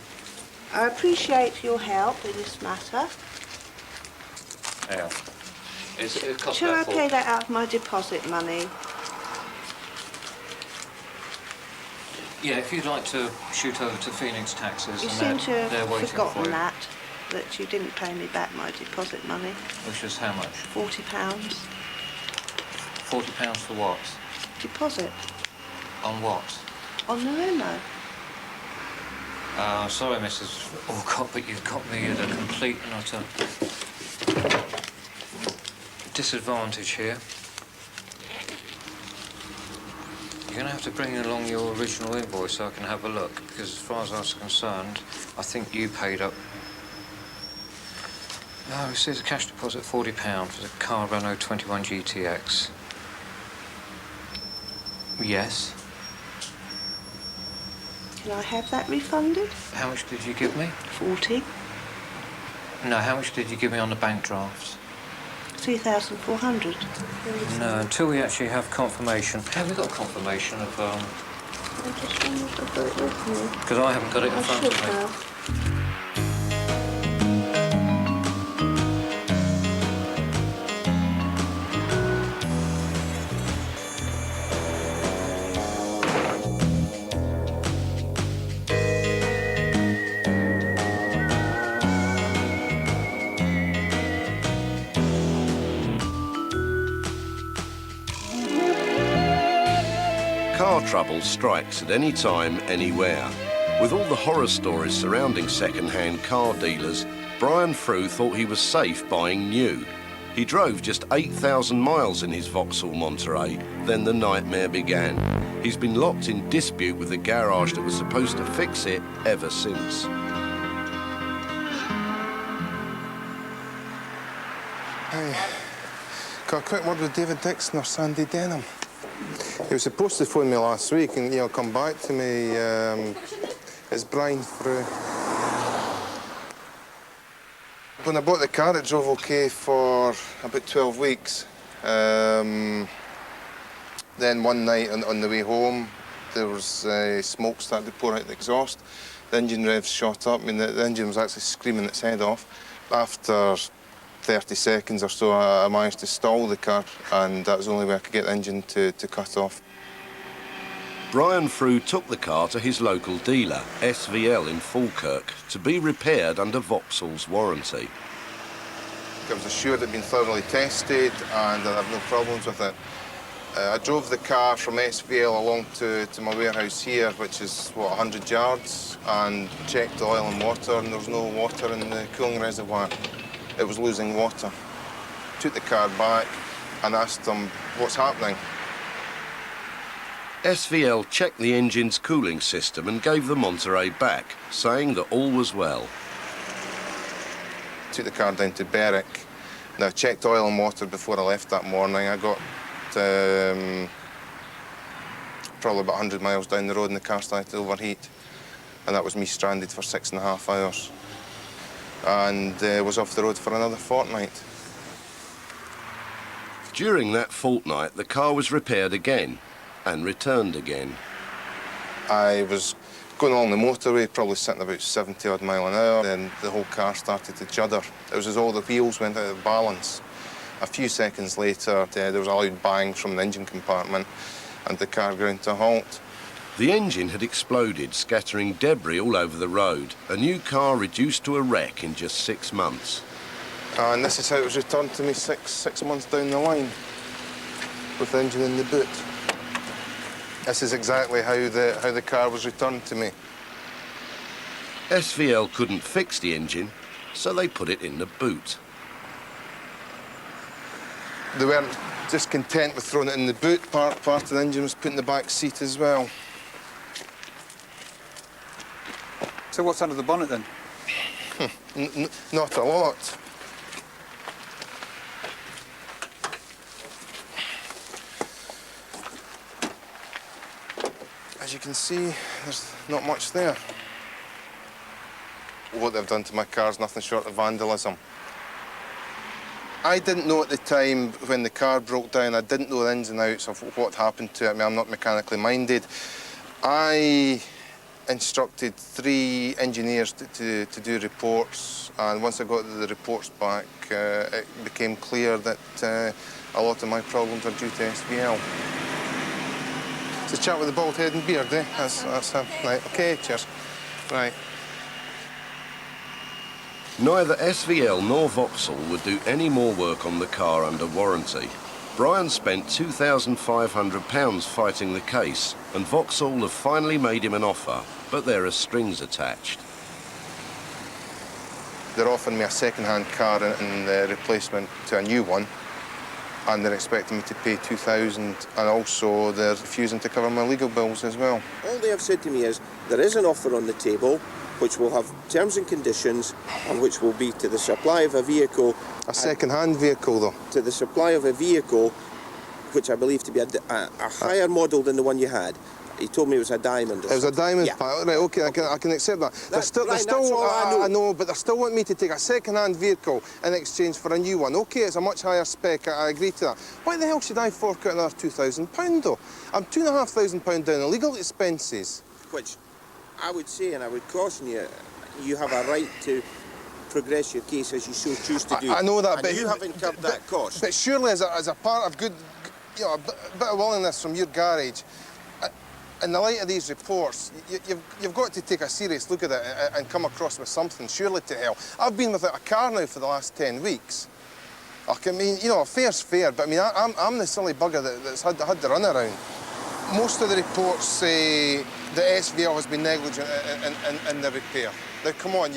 [SPEAKER 8] I appreciate your help in this matter.
[SPEAKER 7] Yeah. It costs
[SPEAKER 8] Shall I
[SPEAKER 7] about
[SPEAKER 8] pay that out of my deposit money?
[SPEAKER 7] Yeah, if you'd like to shoot over to Phoenix Taxis,
[SPEAKER 8] You
[SPEAKER 7] and
[SPEAKER 8] seem to
[SPEAKER 7] they're
[SPEAKER 8] have
[SPEAKER 7] waiting for
[SPEAKER 8] forgotten
[SPEAKER 7] you.
[SPEAKER 8] that you didn't pay me back my deposit money.
[SPEAKER 7] Which is how much?
[SPEAKER 8] £40.
[SPEAKER 7] £40 for what?
[SPEAKER 8] Deposit.
[SPEAKER 7] On what?
[SPEAKER 8] On the Renault.
[SPEAKER 7] Sorry, Mrs. Alcott, but you've got me at a complete and utter disadvantage here. You're going to have to bring along your original invoice so I can have a look, because as far as I was concerned, I think you paid up. Oh, it says a cash deposit £40 for the car Renault 21 GTX. Yes.
[SPEAKER 8] Can I have that refunded?
[SPEAKER 7] How much did you give me?
[SPEAKER 8] 40.
[SPEAKER 7] No, how much did you give me on the bank drafts?
[SPEAKER 8] 3,400.
[SPEAKER 7] No, until we actually have confirmation. Have we got confirmation of,
[SPEAKER 8] I just wondered if I've got it with me.
[SPEAKER 7] because I haven't got it in
[SPEAKER 8] I
[SPEAKER 7] front
[SPEAKER 8] should
[SPEAKER 7] of me.
[SPEAKER 8] have.
[SPEAKER 3] Car trouble strikes at any time, anywhere. With all the horror stories surrounding second-hand car dealers, Brian Frew thought he was safe buying new. He drove just 8,000 miles in his Vauxhall Monterey, then the nightmare began. He's been locked in dispute with the garage that was supposed to fix it ever since.
[SPEAKER 15] Hi. Got a quick word with David Dixon or Sandy Denham. He was supposed to phone me last week and he'll come back to me. It's Brian Frew. When I bought the car, it drove OK for about 12 weeks. Then one night on the way home, there was smoke started to pour out the exhaust. The engine revs shot up. I mean, the engine was actually screaming its head off. After 30 seconds or so, I managed to stall the car, and that was the only way I could get the engine to cut off.
[SPEAKER 3] Brian Frew took the car to his local dealer, SVL in Falkirk, to be repaired under Vauxhall's warranty.
[SPEAKER 15] I was assured it had been thoroughly tested and I'd have no problems with it. I drove the car from SVL along to my warehouse here, which is, what, 100 yards, and checked the oil and water, and there was no water in the cooling reservoir. It was losing water. Took the car back and asked them, what's happening?
[SPEAKER 3] SVL checked the engine's cooling system and gave the Monterey back, saying that all was well.
[SPEAKER 15] Took the car down to Berwick. Now, I checked oil and water before I left that morning. I got probably about 100 miles down the road and the car started to overheat. And that was me stranded for 6.5 hours. And was off the road for another fortnight.
[SPEAKER 3] During that fortnight, the car was repaired again and returned again.
[SPEAKER 15] I was going along the motorway, probably sitting about 70-odd mile an hour, then the whole car started to judder. It was as though the wheels went out of balance. A few seconds later, there was a loud bang from the engine compartment and the car ground to a halt.
[SPEAKER 3] The engine had exploded, scattering debris all over the road. A new car reduced to a wreck in just 6 months.
[SPEAKER 15] And this is how it was returned to me six months down the line, with the engine in the boot. This is exactly how the car was returned to me.
[SPEAKER 3] SVL couldn't fix the engine, so they put it in the boot.
[SPEAKER 15] They weren't just content with throwing it in the boot. Part of the engine was put in the back seat as well.
[SPEAKER 5] So what's under the bonnet then?
[SPEAKER 15] Not a lot. As you can see, there's not much there. What they've done to my car is nothing short of vandalism. I didn't know at the time when the car broke down, I didn't know the ins and outs of what happened to it. I mean, I'm not mechanically minded. I instructed 3 engineers to do reports, and once I got the reports back, it became clear that a lot of my problems are due to SVL. It's a chap with a bald head and beard, eh? That's him. Right, OK, cheers. Right.
[SPEAKER 3] Neither SVL nor Vauxhall would do any more work on the car under warranty. Brian spent £2,500 fighting the case, and Vauxhall have finally made him an offer, but there are strings attached.
[SPEAKER 15] They're offering me a second-hand car in replacement to a new one, and they're expecting me to pay £2,000, and also they're refusing to cover my legal bills as well.
[SPEAKER 16] All they have said to me is there is an offer on the table which will have terms and conditions and which will be to the supply of a vehicle.
[SPEAKER 15] A second-hand vehicle, though?
[SPEAKER 16] To the supply of a vehicle which I believe to be a higher model than the one you had. He told me it was a diamond.
[SPEAKER 15] It was a diamond, yeah. Right, OK, I can accept that.
[SPEAKER 16] That's all
[SPEAKER 15] I know, but they still want me to take a second-hand vehicle in exchange for a new one. OK, it's a much higher spec, I agree to that. Why the hell should I fork out another £2,000, though? I'm £2,500 down in legal expenses.
[SPEAKER 16] Which I would say, and I would caution you, you have a right to progress your case as you so choose to do.
[SPEAKER 15] I know that,
[SPEAKER 16] and
[SPEAKER 15] but
[SPEAKER 16] you have incurred that cost.
[SPEAKER 15] But surely, as a part of good, you know, a bit of willingness from your garage, in the light of these reports, you've got to take a serious look at it and come across with something, surely to hell. I've been without a car now for the last 10 weeks. I mean, you know, fair's fair, but I mean, I'm the silly bugger that's had the run around. Most of the reports say that SVL has been negligent in the repair. Now, come on,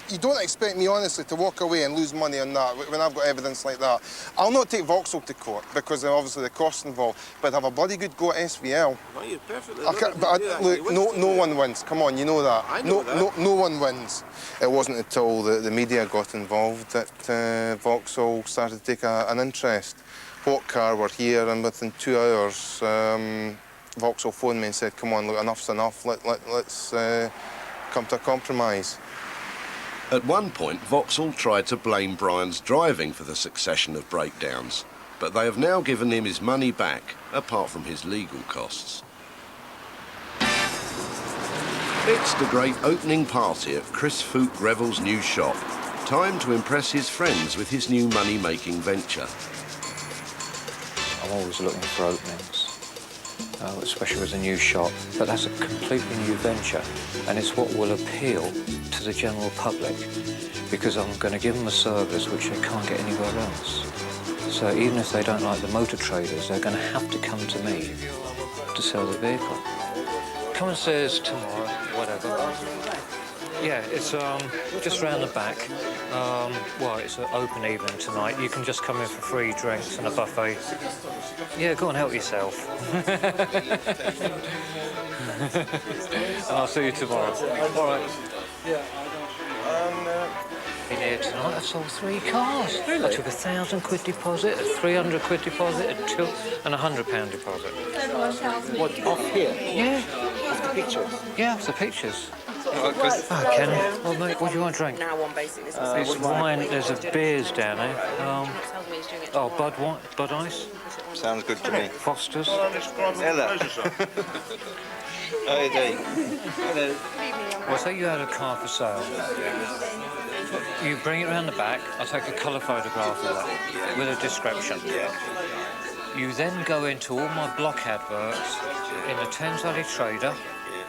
[SPEAKER 15] You don't expect me, honestly, to walk away and lose money on that when I've got evidence like that. I'll not take Vauxhall to court because of obviously the costs involved, but have a bloody good go at SVL.
[SPEAKER 16] No, you're perfectly
[SPEAKER 15] Look, no one wins. Come on, you know that.
[SPEAKER 16] I know that.
[SPEAKER 15] No one wins. It wasn't until the media got involved that Vauxhall started to take an interest. What car were here, and within 2 hours, Vauxhall phoned me and said, come on, look, enough's enough, let's come to a compromise.
[SPEAKER 3] At one point, Vauxhall tried to blame Brian's driving for the succession of breakdowns, but they have now given him his money back, apart from his legal costs. It's the great opening party at Chris Fulke-Greville's new shop. Time to impress his friends with his new money-making venture.
[SPEAKER 7] I'm always looking for openings, especially with a new shop, but that's a completely new venture, and it's what will appeal to the general public, because I'm going to give them a service which they can't get anywhere else. So even if they don't like the motor traders, they're going to have to come to me to sell the vehicle. Come and see us tomorrow, whatever. Yeah, it's just round the back. Well, it's an open evening tonight. You can just come in for free drinks and a buffet. Yeah, go and help yourself. And I'll see you tomorrow. All right. In here tonight, I sold 3 cars. Really? I took £1,000 deposit, a £300 deposit, and a £100 deposit.
[SPEAKER 14] What, off here?
[SPEAKER 7] Yeah.
[SPEAKER 14] Off the pictures?
[SPEAKER 7] Yeah, off the pictures. Oh, Ken. Well, mate, what do you want to drink? It's wine. There's a beers down there. Oh, Bud Ice.
[SPEAKER 14] Sounds good to me.
[SPEAKER 7] Foster's.
[SPEAKER 14] Hello. How do? Hello.
[SPEAKER 7] Well, say you had a car for sale. You bring it around the back. I'll take a colour photograph of that with a description. You then go into all my block adverts in the Thames Valley Trader,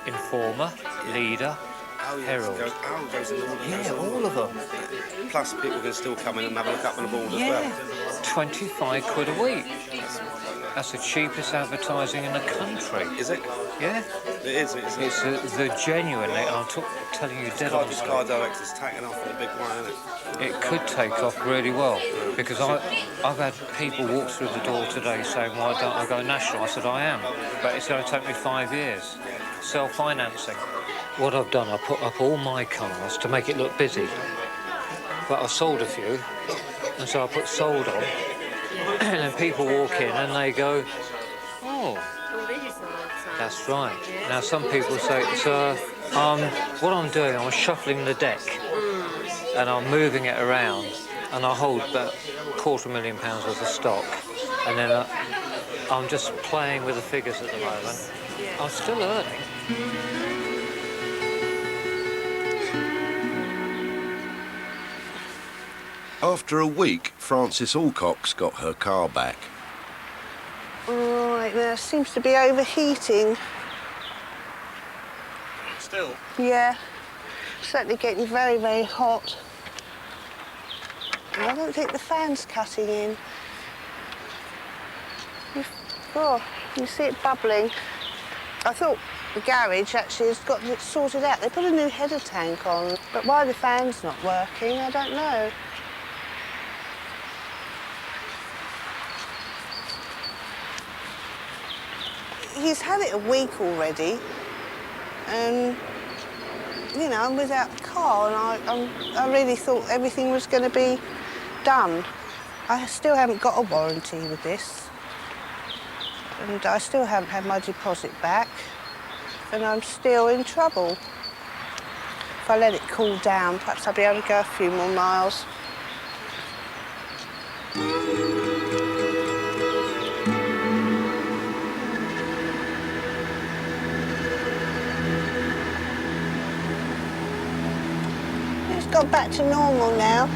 [SPEAKER 7] Informer, Leader, Herald. Yeah, all of them.
[SPEAKER 14] Plus, people can still come in and have a look up on the board as well.
[SPEAKER 7] £25 a week. That's the cheapest advertising in the country.
[SPEAKER 14] Is it?
[SPEAKER 7] Yeah.
[SPEAKER 14] It is.
[SPEAKER 7] It's the genuinely, I'm telling you dead on.
[SPEAKER 14] Car director's taken off on a big one, isn't it?
[SPEAKER 7] It could take off really well, because I've had people walk through the door today saying, why don't I go national? I said, I am, but it's going to take me 5 years. Self-financing. What I've done, I put up all my cars to make it look busy, but I've sold a few, and so I put sold on, and then people walk in and they go, oh, that's right. Now some people say, sir, what I'm doing, I'm shuffling the deck, and I'm moving it around, and I hold about £250,000 worth of stock, and then I'm just playing with the figures at the moment. I'm still earning.
[SPEAKER 3] After a week, Frances Alcock's got her car back.
[SPEAKER 8] Right, there seems to be overheating.
[SPEAKER 5] Still?
[SPEAKER 8] Yeah, certainly getting very, very hot. I don't think the fan's cutting in. Oh, you see it bubbling. I thought the garage actually has got it sorted out. They put a new header tank on, but why the fan's not working, I don't know. He's had it a week already, and, you know, I'm without a car, and I really thought everything was going to be done. I still haven't got a warranty with this, and I still haven't had my deposit back, and I'm still in trouble. If I let it cool down, perhaps I'll be able to go a few more miles. It's got back to normal now.